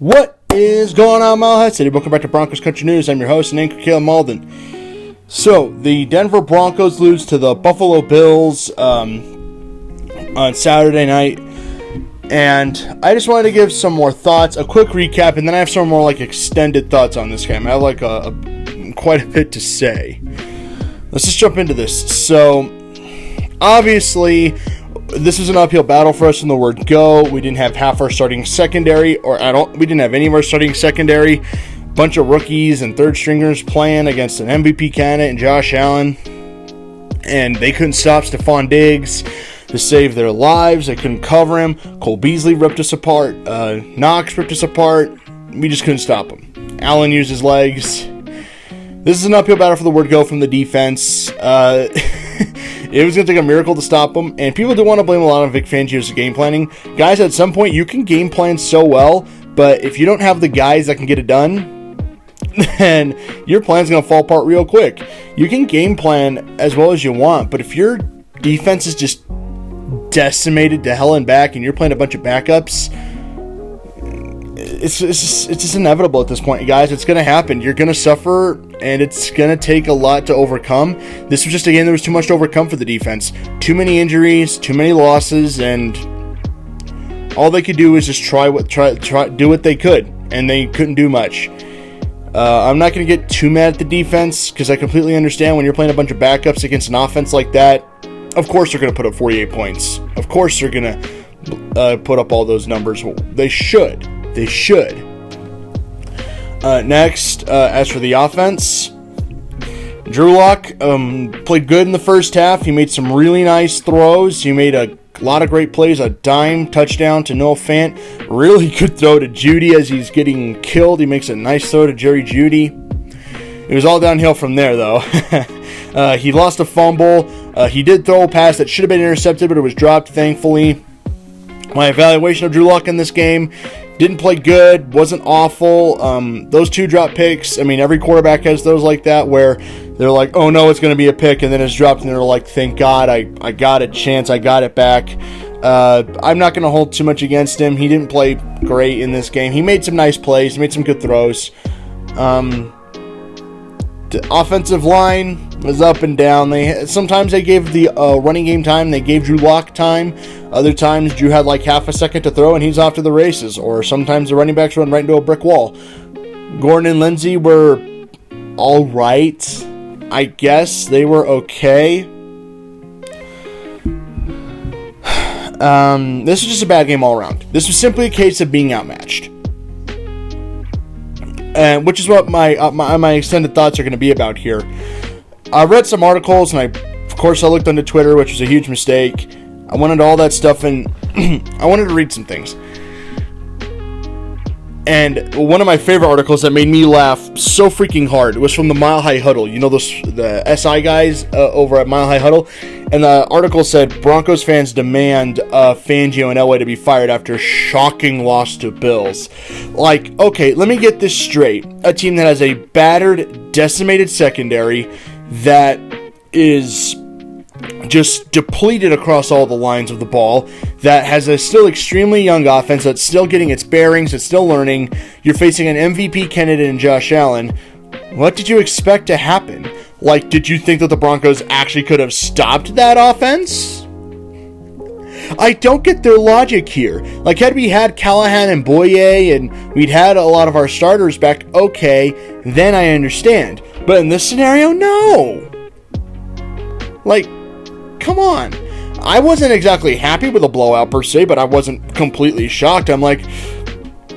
What is going on, Mile City? Welcome back to Broncos Country News. I'm your host and anchor, Caleb Malden. So, the Denver Broncos lose to the Buffalo Bills on Saturday night. And I just wanted to give some more thoughts, a quick recap, and then I have some more extended thoughts on this game. I have quite a bit to say. Let's just jump into this. So, obviously, this was an uphill battle for us from the word go. We didn't have half our starting secondary, or at all. We didn't have any of our starting secondary. Bunch of rookies and third stringers playing against an MVP candidate and Josh Allen. And they couldn't stop Stephon Diggs to save their lives. They couldn't cover him. Cole Beasley ripped us apart. Knox ripped us apart. We just couldn't stop him. Allen used his legs. This is an uphill battle for the word go from the defense. It was going to take a miracle to stop them, and people do want to blame a lot on Vic Fangio's game planning. Guys, at some point, you can game plan so well, but if you don't have the guys that can get it done, then your plan's going to fall apart real quick. You can game plan as well as you want, but if your defense is just decimated to hell and back and you're playing a bunch of backups, it's just inevitable at this point, guys. It's going to happen. You're going to suffer, and it's going to take a lot to overcome. This was just a game there was too much to overcome for the defense. Too many injuries, too many losses, and all they could do was just try do what they could, and they couldn't do much. I'm not going to get too mad at the defense because I completely understand when you're playing a bunch of backups against an offense like that. Of course they're going to put up 48 points. Of course they're going to put up all those numbers. They should. They should. Next, as for the offense, Drew Lock played good in the first half. He made some really nice throws. He made a lot of great plays. A dime touchdown to Noah Fant. Really good throw to Judy as he's getting killed. He makes a nice throw to Jerry Judy. It was all downhill from there, though. He lost a fumble. He did throw a pass that should have been intercepted, but it was dropped, thankfully. My evaluation of Drew Lock in this game: didn't play good, wasn't awful. Those two drop picks, I mean, every quarterback has those like that where they're like, oh no, it's going to be a pick, and then it's dropped, and they're like, thank God, I got a chance, I got it back. I'm not going to hold too much against him. He didn't play great in this game. He made some nice plays, he made some good throws. The offensive line was up and down. Sometimes they gave the running game time. They gave Drew Lock time. Other times, Drew had like half a second to throw, and he's off to the races. Or sometimes the running backs run right into a brick wall. Gordon and Lindsey were all right. I guess they were okay. This was just a bad game all around. This was simply a case of being outmatched. Which is what my extended thoughts are going to be about here. I read some articles, and of course I looked onto Twitter, which was a huge mistake. I went into all that stuff, and I wanted to read some things. And one of my favorite articles that made me laugh so freaking hard was from the Mile High Huddle. You know the SI guys over at Mile High Huddle? And the article said, Broncos fans demand Fangio and Elway to be fired after shocking loss to Bills. Like, okay, let me get this straight. A team that has a battered, decimated secondary that is just depleted across all the lines of the ball, that has a still extremely young offense that's still getting its bearings, it's still learning. You're facing an MVP candidate in Josh Allen. What did you expect to happen? Like, did you think that the Broncos actually could have stopped that offense? I don't get their logic here. Like, had we had Callahan and Boye and we'd had a lot of our starters back, okay, then I understand. But in this scenario, no. Like, come on. I wasn't exactly happy with the blowout per se, but I wasn't completely shocked. I'm like,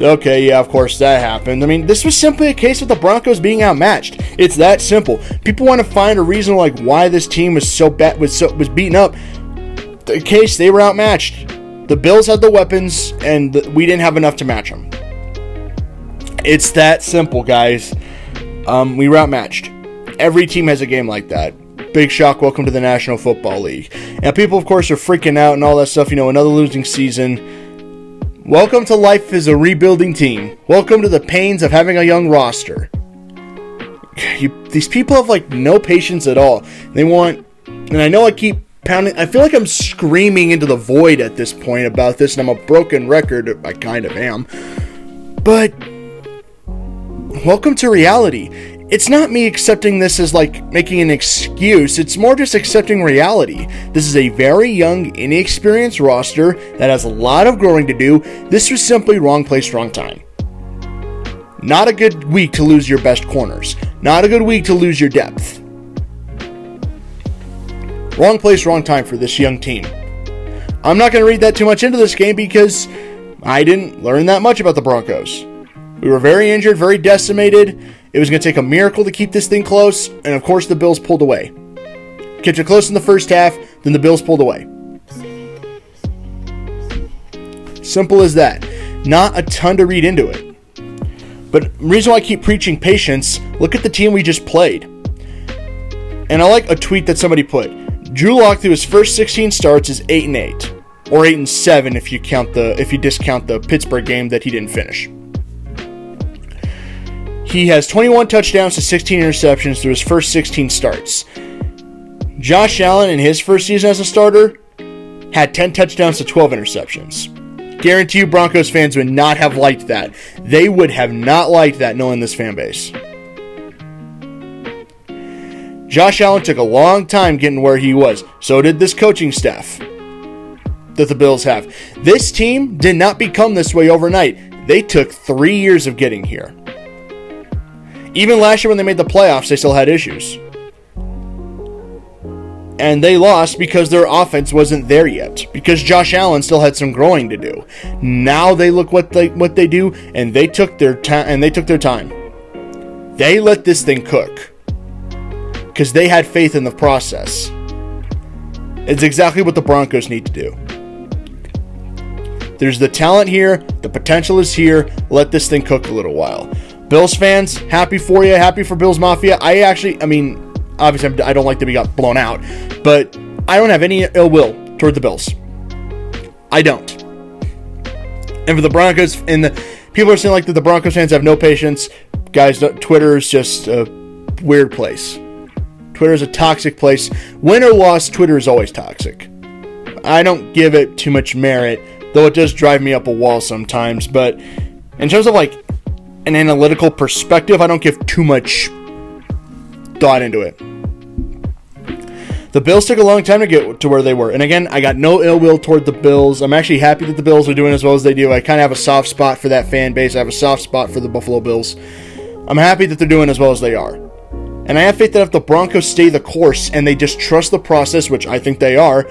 okay, yeah, of course that happened. I mean, this was simply a case of the Broncos being outmatched. It's that simple. People want to find a reason like why this team was so bad, was beaten up. The case, they were outmatched. The Bills had the weapons, and we didn't have enough to match them. It's that simple, guys. We were outmatched. Every team has a game like that. Big shock, welcome to the National Football League. And people, of course, are freaking out and all that stuff. You know, another losing season. Welcome to life as a rebuilding team. Welcome to the pains of having a young roster. These people have, like, no patience at all. They want, and I know I keep pounding, I feel like I'm screaming into the void at this point about this, and I'm a broken record. I kind of am. But welcome to reality. It's not me accepting this as like making an excuse. It's more just accepting reality. This is a very young, inexperienced roster that has a lot of growing to do. This was simply wrong place, wrong time. Not a good week to lose your best corners. Not a good week to lose your depth. Wrong place, wrong time for this young team. I'm not going to read that too much into this game because I didn't learn that much about the Broncos. We were very injured, very decimated. It was going to take a miracle to keep this thing close, and of course the Bills pulled away. Kept it close in the first half, then the Bills pulled away. Simple as that. Not a ton to read into it. But the reason why I keep preaching patience, look at the team we just played. And I like a tweet that somebody put. Drew Lock through his first 16 starts is 8-8. Or 8-7 if you discount the Pittsburgh game that he didn't finish. He has 21 touchdowns to 16 interceptions through his first 16 starts. Josh Allen in his first season as a starter had 10 touchdowns to 12 interceptions. Guarantee you Broncos fans would not have liked that. They would have not liked that knowing this fan base. Josh Allen took a long time getting where he was. So did this coaching staff that the Bills have. This team did not become this way overnight. They took 3 years of getting here. Even last year when they made the playoffs, they still had issues. And they lost because their offense wasn't there yet. Because Josh Allen still had some growing to do. Now they look what they do, and they took their time. They let this thing cook. Because they had faith in the process. It's exactly what the Broncos need to do. There's the talent here. The potential is here. Let this thing cook a little while. Bills fans, happy for you. Happy for Bills Mafia. Obviously, I don't like that we got blown out. But I don't have any ill will toward the Bills. I don't. And for the Broncos, and the people are saying like that the Broncos fans have no patience. Guys, Twitter is just a weird place. Twitter is a toxic place. Win or loss, Twitter is always toxic. I don't give it too much merit, though it does drive me up a wall sometimes. But in terms of like an analytical perspective, I don't give too much thought into it. The Bills took a long time to get to where they were. And again, I got no ill will toward the Bills. I'm actually happy that the Bills are doing as well as they do. I kind of have a soft spot for that fan base. I have a soft spot for the Buffalo Bills. I'm happy that they're doing as well as they are. And I have faith that if the Broncos stay the course and they just trust the process, which I think they are,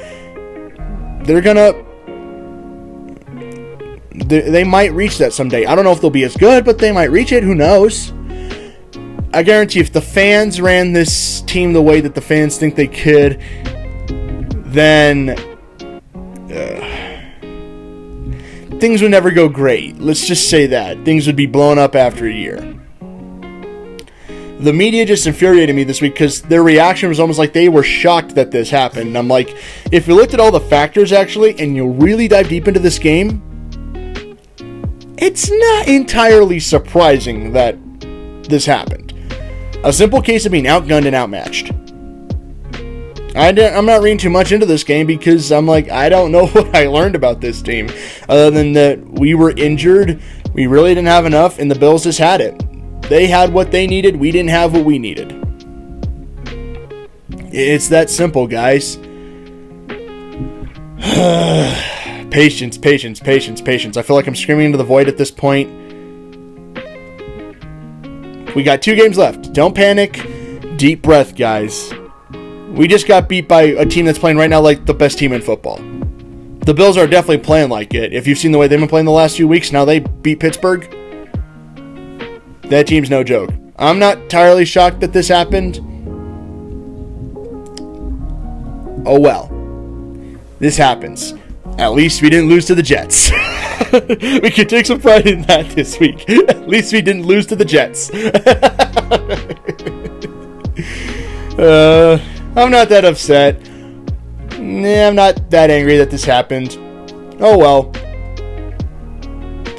they might reach that someday. I don't know if they'll be as good, but they might reach it. Who knows? I guarantee if the fans ran this team the way that the fans think they could, then things would never go great. Let's just say that. Things would be blown up after a year. The media just infuriated me this week because their reaction was almost like they were shocked that this happened. And I'm like, if you looked at all the factors actually, and you really dive deep into this game, it's not entirely surprising that this happened. A simple case of being outgunned and outmatched. I'm not reading too much into this game because I'm like, I don't know what I learned about this team. Other than that we were injured, we really didn't have enough, and the Bills just had it. They had what they needed, we didn't have what we needed. It's that simple, guys. Patience, patience, patience, patience. I feel like I'm screaming into the void at this point. We got 2 games left. Don't panic. Deep breath, guys. We just got beat by a team that's playing right now like the best team in football. The Bills are definitely playing like it. If you've seen the way they've been playing the last few weeks, now they beat Pittsburgh. That team's no joke. I'm not entirely shocked that this happened. Oh well. This happens. At least we didn't lose to the Jets. We can take some pride in that this week. At least we didn't lose to the Jets. I'm not that upset. I'm not that angry that this happened. Oh well.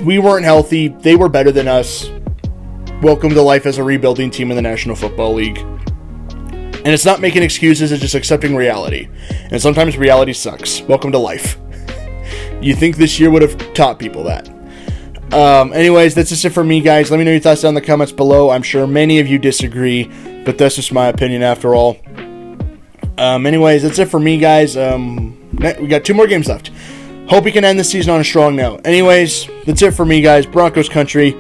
We weren't healthy. They were better than us. Welcome to life as a rebuilding team in the National Football League. And it's not making excuses, it's just accepting reality. And sometimes reality sucks. Welcome to life. You think this year would have taught people that. Anyways, that's just it for me, guys. Let me know your thoughts down in the comments below. I'm sure many of you disagree, but that's just my opinion after all. Anyways, that's it for me, guys. We got 2 more games left. Hope we can end the season on a strong note. Anyways, that's it for me, guys. Broncos Country,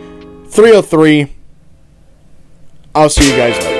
303. I'll see you guys later.